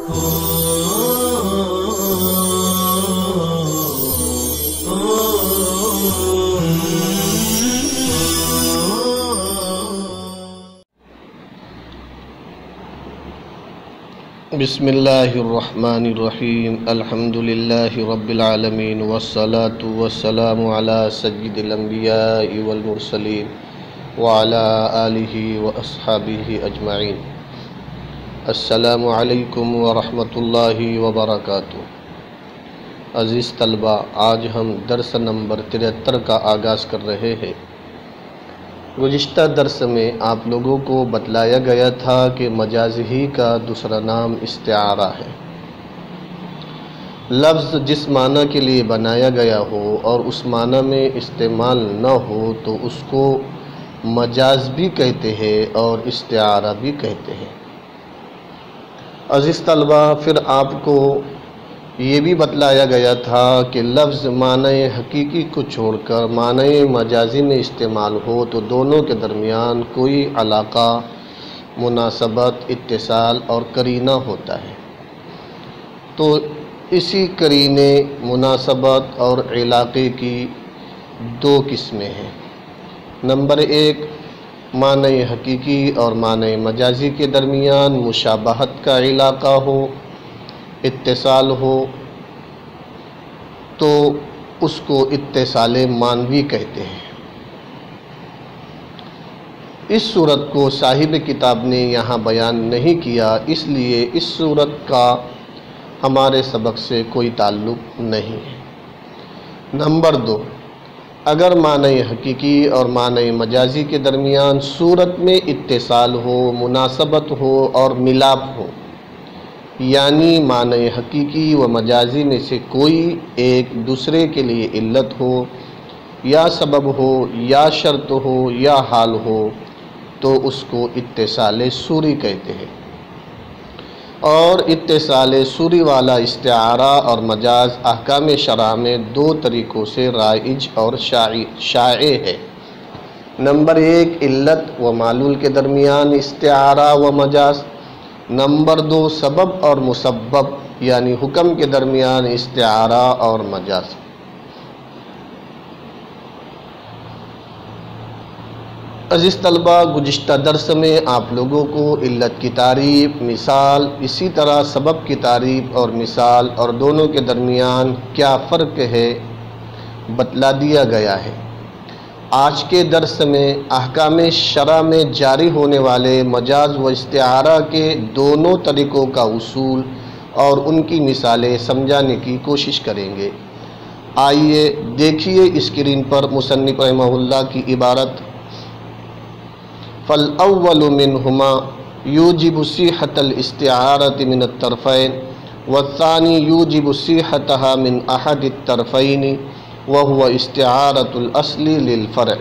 بسم اللہ الرحمن الرحیم الحمدللہ رب العالمین والصلاة والسلام علی سید الانبیاء والمرسلین وعلی آلہ واصحابہ اجمعین۔ السلام علیکم ورحمۃ اللہ وبرکاتہ۔ عزیز طلبہ، آج ہم درس نمبر 73 کا آغاز کر رہے ہیں۔ گزشتہ درس میں آپ لوگوں کو بتلایا گیا تھا کہ مجاز ہی کا دوسرا نام استعارہ ہے۔ لفظ جس معنی کے لیے بنایا گیا ہو اور اس معنی میں استعمال نہ ہو تو اس کو مجاز بھی کہتے ہیں اور استعارہ بھی کہتے ہیں۔ عزیز طلبہ، پھر آپ کو یہ بھی بتلایا گیا تھا کہ لفظ معنی حقیقی کو چھوڑ کر معنی مجازی میں استعمال ہو تو دونوں کے درمیان کوئی علاقہ، مناسبت، اتصال اور قرینہ ہوتا ہے۔ تو اسی قرینے، مناسبت اور علاقے کی دو قسمیں ہیں۔ نمبر 1، معنی حقیقی اور معنی مجازی کے درمیان مشابہت کا علاقہ ہو، اتصال ہو، تو اس کو اتصال معنوی کہتے ہیں۔ اس صورت کو صاحب کتاب نے یہاں بیان نہیں کیا، اس لیے اس صورت کا ہمارے سبق سے کوئی تعلق نہیں ہے۔ نمبر 2، اگر معنی حقیقی اور معنی مجازی کے درمیان صورت میں اتصال ہو، مناسبت ہو اور ملاپ ہو، یعنی معنی حقیقی و مجازی میں سے کوئی ایک دوسرے کے لیے علت ہو یا سبب ہو یا شرط ہو یا حال ہو تو اس کو اتصال صوری کہتے ہیں۔ اور اتصال صوری والا استعارہ اور مجاز احکام شرع میں دو طریقوں سے رائج اور شائع ہے۔ نمبر 1، علت و معلول کے درمیان استعارہ و مجاز۔ نمبر 2، سبب اور مسبب یعنی حکم کے درمیان استعارہ اور مجاز۔ عزیز طلبہ، گزشتہ درس میں آپ لوگوں کو علت کی تعریف، مثال، اسی طرح سبب کی تعریف اور مثال اور دونوں کے درمیان کیا فرق ہے بتلا دیا گیا ہے۔ آج کے درس میں احکام شرع میں جاری ہونے والے مجاز و استعارہ کے دونوں طریقوں کا اصول اور ان کی مثالیں سمجھانے کی کوشش کریں گے۔ آئیے دیکھیے اسکرین پر مصنف رحمہ اللہ کی عبارت: فَالْأَوَّلُ مِنْهُمَا يُوجِبُ صِحَّةَ الِاسْتِعَارَةِ مِنَ الطَّرْفَيْنِ وَالثَّانِي يُوجِبُ صِحَّتَهَا مِنْ أَحَدِ الطَّرْفَيْنِ وَهُوَ اسْتِعَارَةُ الْأَصْلِ لِلْفَرْعِ۔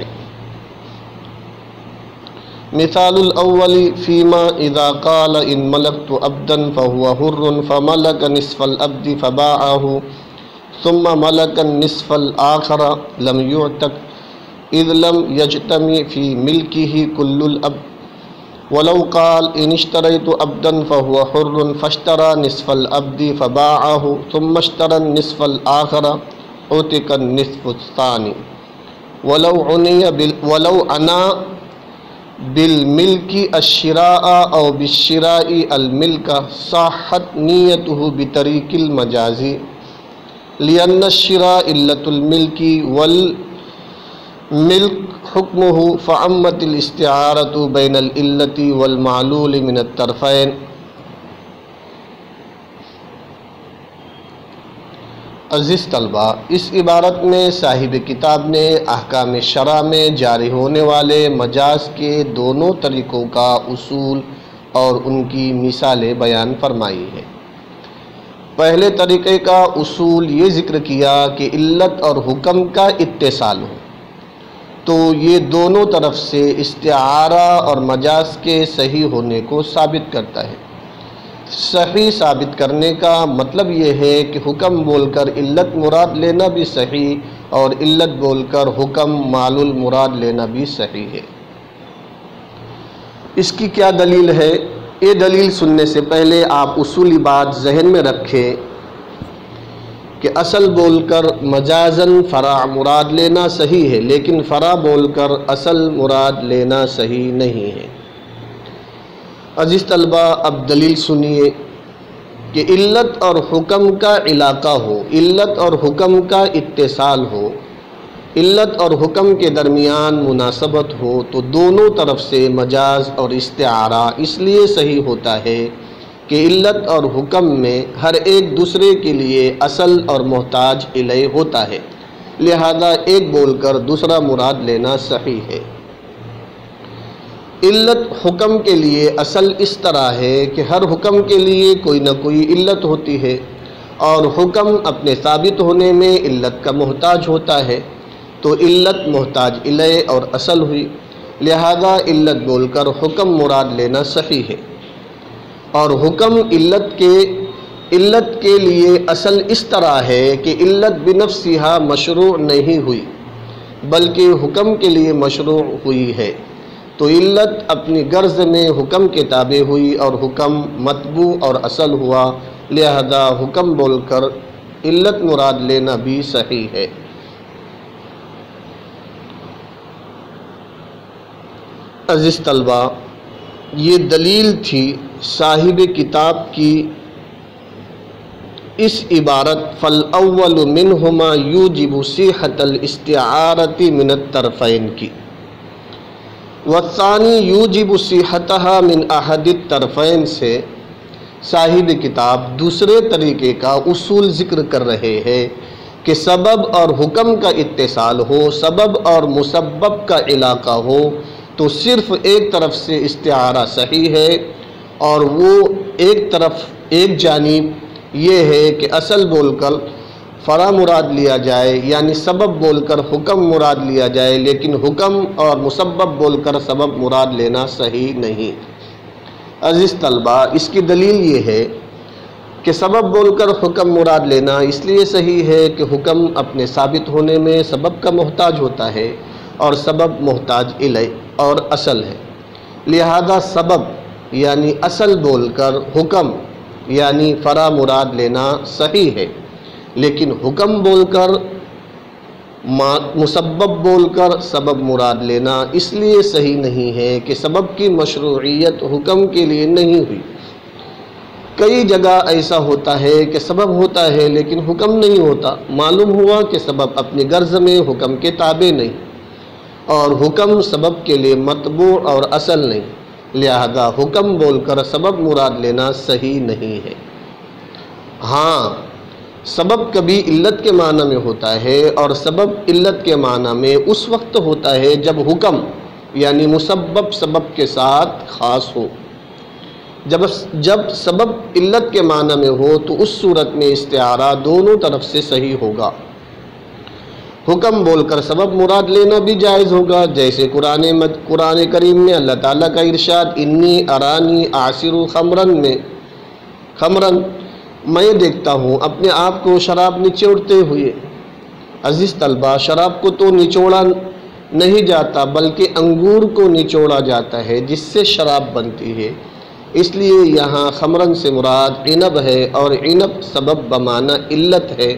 مثال الأول فيما إذا قال إن ملكت عبدا فهو حر فملك نصف العبد فباعه ثم ملك النصف الآخر لم يعتق إذ لم يجتمع في ملكه كل العبد، ولو قال إن اشتريت عبدا فهو حر فاشترى نصف العبد فباعه ثم اشترى النصف الآخر عتق النصف الثاني، ولو عنا بالملك الشراء او بالشراء الملك صحت نیته بطریق المجاز، لأن الشراء علة الملك والملك حكمه، فعمت الاستعارة بين العلة والمعلول من الطرفين۔ عزیز طلبہ، اس عبارت میں صاحب کتاب نے احکام شرع میں جاری ہونے والے مجاز کے دونوں طریقوں کا اصول اور ان کی مثالیں بیان فرمائی ہے۔ پہلے طریقے کا اصول یہ ذکر کیا کہ علت اور حکم کا اتصال ہو تو یہ دونوں طرف سے استعارہ اور مجاز کے صحیح ہونے کو ثابت کرتا ہے۔ صحیح ثابت کرنے کا مطلب یہ ہے کہ حکم بول کر علت مراد لینا بھی صحیح اور علت بول کر حکم معلول مراد لینا بھی صحیح ہے۔ اس کی کیا دلیل ہے؟ یہ دلیل سننے سے پہلے آپ اصولی بات ذہن میں رکھیں کہ اصل بول کر مجازن فرع مراد لینا صحیح ہے، لیکن فرع بول کر اصل مراد لینا صحیح نہیں ہے۔ عزیز طلبہ، اب دلیل سنیے کہ علت اور حکم کا علاقہ ہو، علت اور حکم کا اتصال ہو، علت اور حکم کے درمیان مناسبت ہو تو دونوں طرف سے مجاز اور استعارہ اس لیے صحیح ہوتا ہے کہ علت اور حکم میں ہر ایک دوسرے کے لیے اصل اور محتاج الیہ ہوتا ہے، لہذا ایک بول کر دوسرا مراد لینا صحیح ہے۔ علت حکم کے لیے اصل اس طرح ہے کہ ہر حکم کے لیے کوئی نہ کوئی علت ہوتی ہے، اور حکم اپنے ثابت ہونے میں علت کا محتاج ہوتا ہے، تو علت محتاج الیہ اور اصل ہوئی، لہذا علت بول کر حکم مراد لینا صحیح ہے۔ اور حکم علت کے لیے اصل اس طرح ہے کہ علت بنفسہا مشروع نہیں ہوئی بلکہ حکم کے لیے مشروع ہوئی ہے، تو علت اپنی غرض میں حکم کے تابع ہوئی اور حکم متبوع اور اصل ہوا، لہذا حکم بول کر علت مراد لینا بھی صحیح ہے۔ عزیز طلبہ، یہ دلیل تھی صاحب کتاب کی اس عبارت فَالْأَوَّلُ مِنْهُمَا يُوجِبُ صِحَّةَ الْاِسْتِعَارَةِ مِنَ الطَّرْفَيْنِ کی، وَالثَّانِي يُوجِبُ صِحَّتَهَا مِنْ أَحَدِ الطَّرْفَيْنِ سے صاحب کتاب دوسرے طریقے کا اصول ذکر کر رہے ہیں کہ سبب اور حکم کا اتصال ہو، سبب اور مسبب کا علاقہ ہو تو صرف ایک طرف سے استعارہ صحیح ہے، اور وہ ایک جانب یہ ہے کہ اصل بول کر فرع مراد لیا جائے، یعنی سبب بول کر حکم مراد لیا جائے، لیکن حکم اور مسبب بول کر سبب مراد لینا صحیح نہیں۔ عزیز طلبہ، اس کی دلیل یہ ہے کہ سبب بول کر حکم مراد لینا اس لیے صحیح ہے کہ حکم اپنے ثابت ہونے میں سبب کا محتاج ہوتا ہے، اور سبب محتاج الیہ اور اصل ہے، لہذا سبب یعنی اصل بول کر حکم یعنی فرع مراد لینا صحیح ہے، لیکن حکم بول کر مسبب بول کر سبب مراد لینا اس لیے صحیح نہیں ہے کہ سبب کی مشروعیت حکم کے لیے نہیں ہوئی۔ کئی جگہ ایسا ہوتا ہے کہ سبب ہوتا ہے لیکن حکم نہیں ہوتا، معلوم ہوا کہ سبب اپنی غرض میں حکم کے تابع نہیں، اور حکم سبب کے لیے متبوع اور اصل نہیں، لہذا حکم بول کر سبب مراد لینا صحیح نہیں ہے۔ ہاں، سبب کبھی علت کے معنی میں ہوتا ہے، اور سبب علت کے معنی میں اس وقت ہوتا ہے جب حکم یعنی مسبب سبب کے ساتھ خاص ہو۔ جب سبب علت کے معنی میں ہو تو اس صورت میں استعارہ دونوں طرف سے صحیح ہوگا، حکم بول کر سبب مراد لینا بھی جائز ہوگا، جیسے قرآن کریم میں اللہ تعالیٰ کا ارشاد انی ارانی اعصر خمرن میں دیکھتا ہوں اپنے آپ کو شراب نچوڑتے ہوئے۔ عزیز طلبہ، شراب کو تو نچوڑا نہیں جاتا بلکہ انگور کو نچوڑا جاتا ہے جس سے شراب بنتی ہے، اس لیے یہاں خمرن سے مراد عنب ہے، اور عنب سبب بمعنی علت ہے،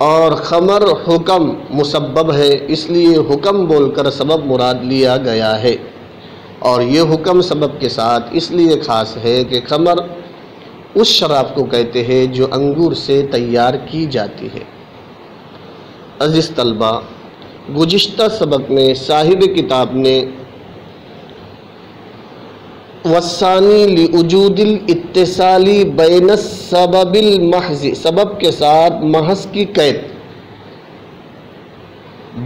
اور خمر حکم مسبب ہے، اس لیے حکم بول کر سبب مراد لیا گیا ہے، اور یہ حکم سبب کے ساتھ اس لیے خاص ہے کہ خمر اس شراب کو کہتے ہیں جو انگور سے تیار کی جاتی ہے۔ عزیز طلبہ، گزشتہ سبق میں صاحب کتاب نے والثانی لوجود الاتصال بین السبب المحض، سبب کے ساتھ محض کی قید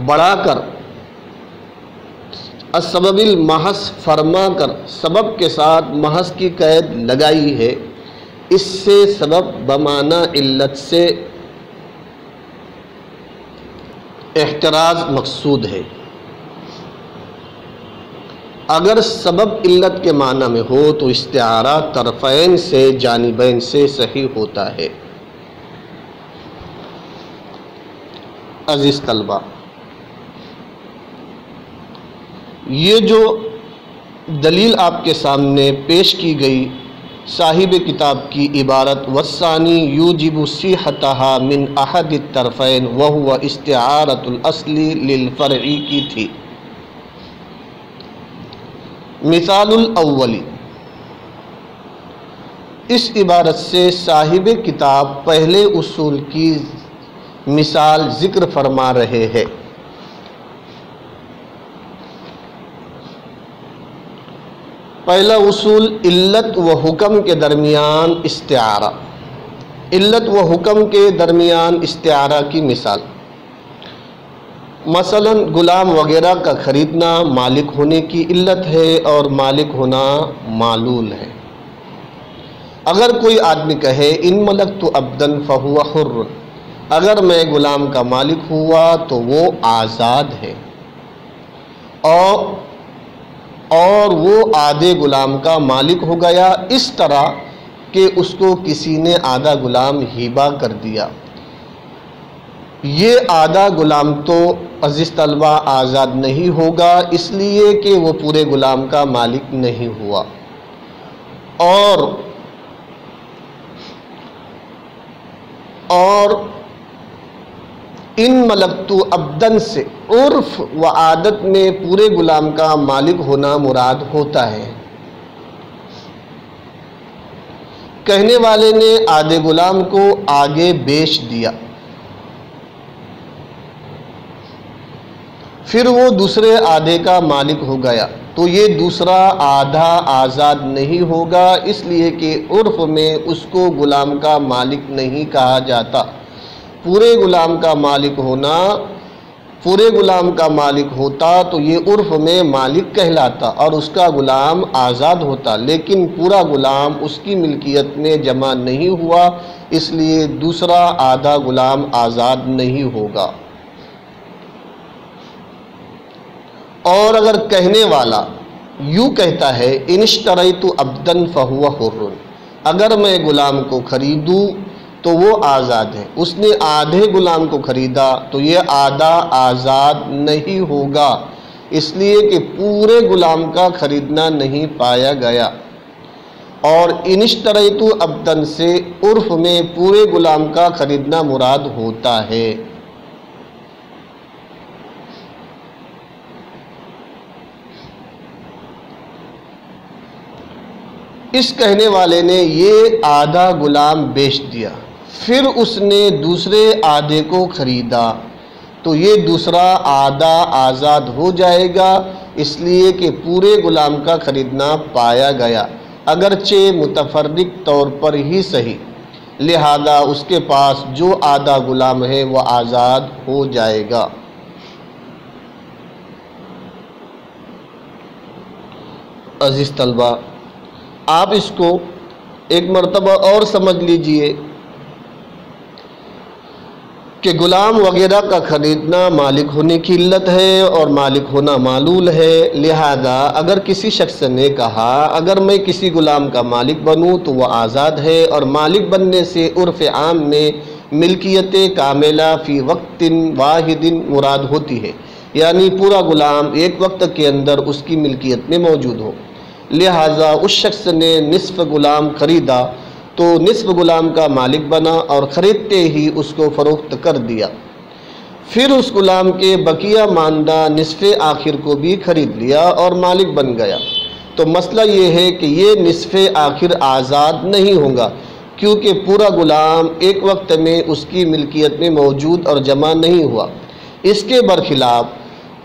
بڑھا کر السبب المحض فرما کر سبب کے ساتھ محض کی قید لگائی ہے، اس سے سبب بمعنی علت سے احتراز مقصود ہے۔ اگر سبب علت کے معنی میں ہو تو استعارہ طرفین سے جانبین سے صحیح ہوتا ہے۔ عزیز طلبہ، یہ جو دلیل آپ کے سامنے پیش کی گئی صاحب کتاب کی عبارت والثانی یوجب صحتها من احد الطرفین وهو استعارۃ الاصل للفرع کی تھی۔ مثال الاولی، اس عبارت سے صاحب کتاب پہلے اصول کی مثال ذکر فرما رہے ہیں۔ پہلا اصول علت و حکم کے درمیان استعارہ، علت و حکم کے درمیان استعارہ کی مثال، مثلا غلام وغیرہ کا خریدنا مالک ہونے کی علت ہے اور مالک ہونا معلول ہے۔ اگر کوئی آدمی کہے ان ملکت عبدا فہو حر، اگر میں غلام کا مالک ہوا تو وہ آزاد ہے، اور وہ آدھے غلام کا مالک ہو گیا، اس طرح کہ اس کو کسی نے آدھا غلام ہبہ کر دیا۔ یہ آدھا غلام تو عزیز طلبہ آزاد نہیں ہوگا، اس لیے کہ وہ پورے غلام کا مالک نہیں ہوا، اور ان ملکت عبدن سے عرف و عادت میں پورے غلام کا مالک ہونا مراد ہوتا ہے۔ کہنے والے نے آدھے غلام کو آگے بیچ دیا، پھر وہ دوسرے آدھے کا مالک ہو گیا، تو یہ دوسرا آدھا آزاد نہیں ہوگا، اس لیے کہ عرف میں اس کو غلام کا مالک نہیں کہا جاتا۔ پورے غلام کا مالک ہوتا تو یہ عرف میں مالک کہلاتا اور اس کا غلام آزاد ہوتا، لیکن پورا غلام اس کی ملکیت میں جمع نہیں ہوا، اس لیے دوسرا آدھا غلام آزاد نہیں ہوگا۔ اور اگر کہنے والا یوں کہتا ہے ان اشتریت عبدا فہو حر، اگر میں غلام کو خریدوں تو وہ آزاد ہے، اس نے آدھے غلام کو خریدا تو یہ آدھا آزاد نہیں ہوگا، اس لیے کہ پورے غلام کا خریدنا نہیں پایا گیا۔ اور ان اشتریت عبدا سے عرف میں پورے غلام کا خریدنا مراد ہوتا ہے۔ اس کہنے والے نے یہ آدھا غلام بیچ دیا، پھر اس نے دوسرے آدھے کو خریدا، تو یہ دوسرا آدھا آزاد ہو جائے گا، اس لیے کہ پورے غلام کا خریدنا پایا گیا، اگرچہ متفرق طور پر ہی صحیح، لہذا اس کے پاس جو آدھا غلام ہے وہ آزاد ہو جائے گا۔ عزیز طلبہ، آپ اس کو ایک مرتبہ اور سمجھ لیجئے کہ غلام وغیرہ کا خریدنا مالک ہونے کی علت ہے اور مالک ہونا معلول ہے، لہذا اگر کسی شخص نے کہا اگر میں کسی غلام کا مالک بنوں تو وہ آزاد ہے، اور مالک بننے سے عرف عام میں ملکیت کاملہ فی وقت واحد مراد ہوتی ہے، یعنی پورا غلام ایک وقت کے اندر اس کی ملکیت میں موجود ہو، لہذا اس شخص نے نصف غلام خریدا تو نصف غلام کا مالک بنا اور خریدتے ہی اس کو فروخت کر دیا، پھر اس غلام کے بقیہ ماندہ نصف آخر کو بھی خرید لیا اور مالک بن گیا۔ تو مسئلہ یہ ہے کہ یہ نصف آخر آزاد نہیں ہوگا، کیونکہ پورا غلام ایک وقت میں اس کی ملکیت میں موجود اور جمع نہیں ہوا۔ اس کے برخلاف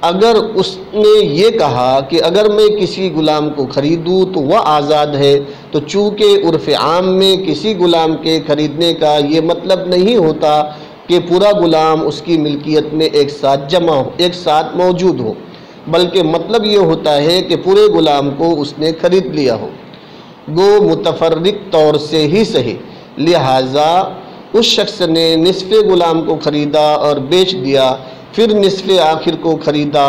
اگر اس نے یہ کہا کہ اگر میں کسی غلام کو خریدوں تو وہ آزاد ہے، تو چونکہ عرف عام میں کسی غلام کے خریدنے کا یہ مطلب نہیں ہوتا کہ پورا غلام اس کی ملکیت میں ایک ساتھ موجود ہو، بلکہ مطلب یہ ہوتا ہے کہ پورے غلام کو اس نے خرید لیا ہو، گو متفرق طور سے ہی صحیح، لہٰذا اس شخص نے نصف غلام کو خریدا اور بیچ دیا، پھر نصف آخر کو خریدا،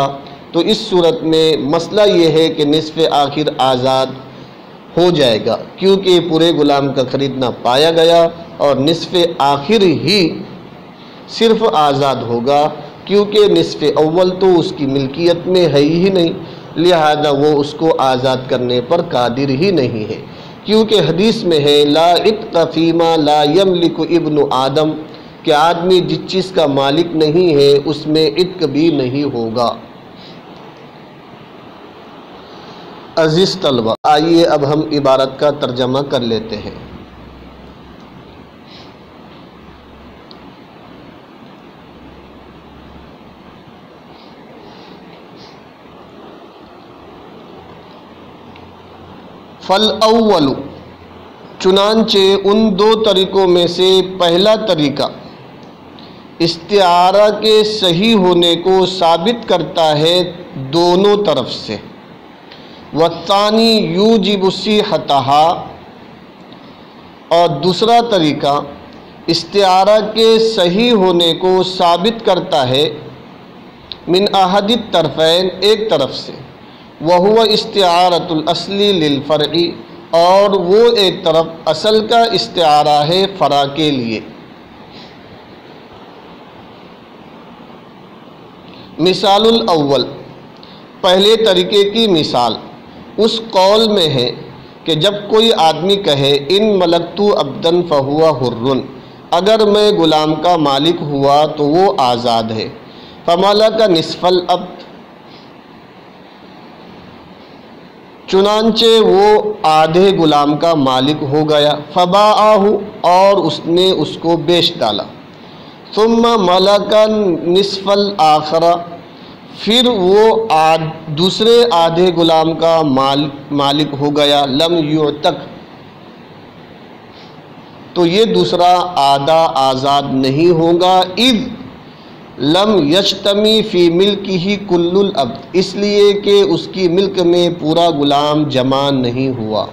تو اس صورت میں مسئلہ یہ ہے کہ نصف آخر آزاد ہو جائے گا، کیونکہ پورے غلام کا خریدنا پایا گیا، اور نصف آخر ہی صرف آزاد ہوگا، کیونکہ نصف اول تو اس کی ملکیت میں ہے ہی نہیں، لہذا وہ اس کو آزاد کرنے پر قادر ہی نہیں ہے، کیونکہ حدیث میں ہے لا عتق فیما لا یملک ابن آدم، کہ آدمی جس چیز کا مالک نہیں ہے اس میں عتق بھی نہیں ہوگا۔ عزیز طلبہ، آئیے اب ہم عبارت کا ترجمہ کر لیتے ہیں۔ فَالْأَوَّلُ، چنانچہ ان دو طریقوں میں سے پہلا طریقہ استعارہ کے صحیح ہونے کو ثابت کرتا ہے دونوں طرف سے، والثانی یوجب صحتها، اور دوسرا طریقہ استعارہ کے صحیح ہونے کو ثابت کرتا ہے من احد الطرفین، ایک طرف سے، وہو استعارۃ الاصل للفرع، اور وہ ایک طرف اصل کا استعارہ ہے فرع کے لیے۔ مثال الاول، پہلے طریقے کی مثال اس قول میں ہے کہ جب کوئی آدمی کہے ان ملکت عبدا فہو حر، اگر میں غلام کا مالک ہوا تو وہ آزاد ہے، فملک نصف العبد، چنانچہ وہ آدھے غلام کا مالک ہو گیا، فباعہ، اور اس نے اس کو بیچ ڈالا، ثم ملک نصف الآخر، پھر وہ دوسرے آدھے غلام کا مالک ہو گیا، لم یعتق، تو یہ دوسرا آدھا آزاد نہیں ہوگا، اذ لم یجتمی فی ملکہ کل العبد، اس لیے کہ اس کی ملک میں پورا غلام جمع نہیں ہوا۔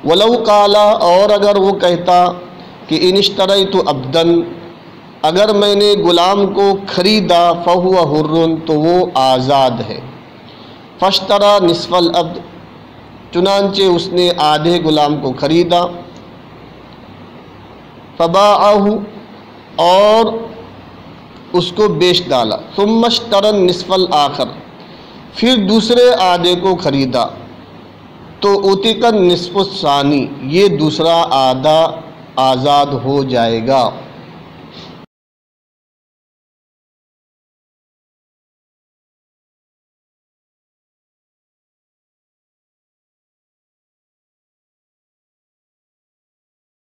ولو قال، اور اگر وہ کہتا کہ ان اشتریت عبدا، اگر میں نے غلام کو خریدا، فہو حر، تو وہ آزاد ہے، فاشترى نصف العبد، چنانچہ اس نے آدھے غلام کو خریدا، فباعہ، اور اس کو بیچ ڈالا، ثم اشترى النصف الآخر، پھر دوسرے آدھے کو خریدا، تو اعتق النصف الثانی، یہ دوسرا آدھا آزاد ہو جائے گا۔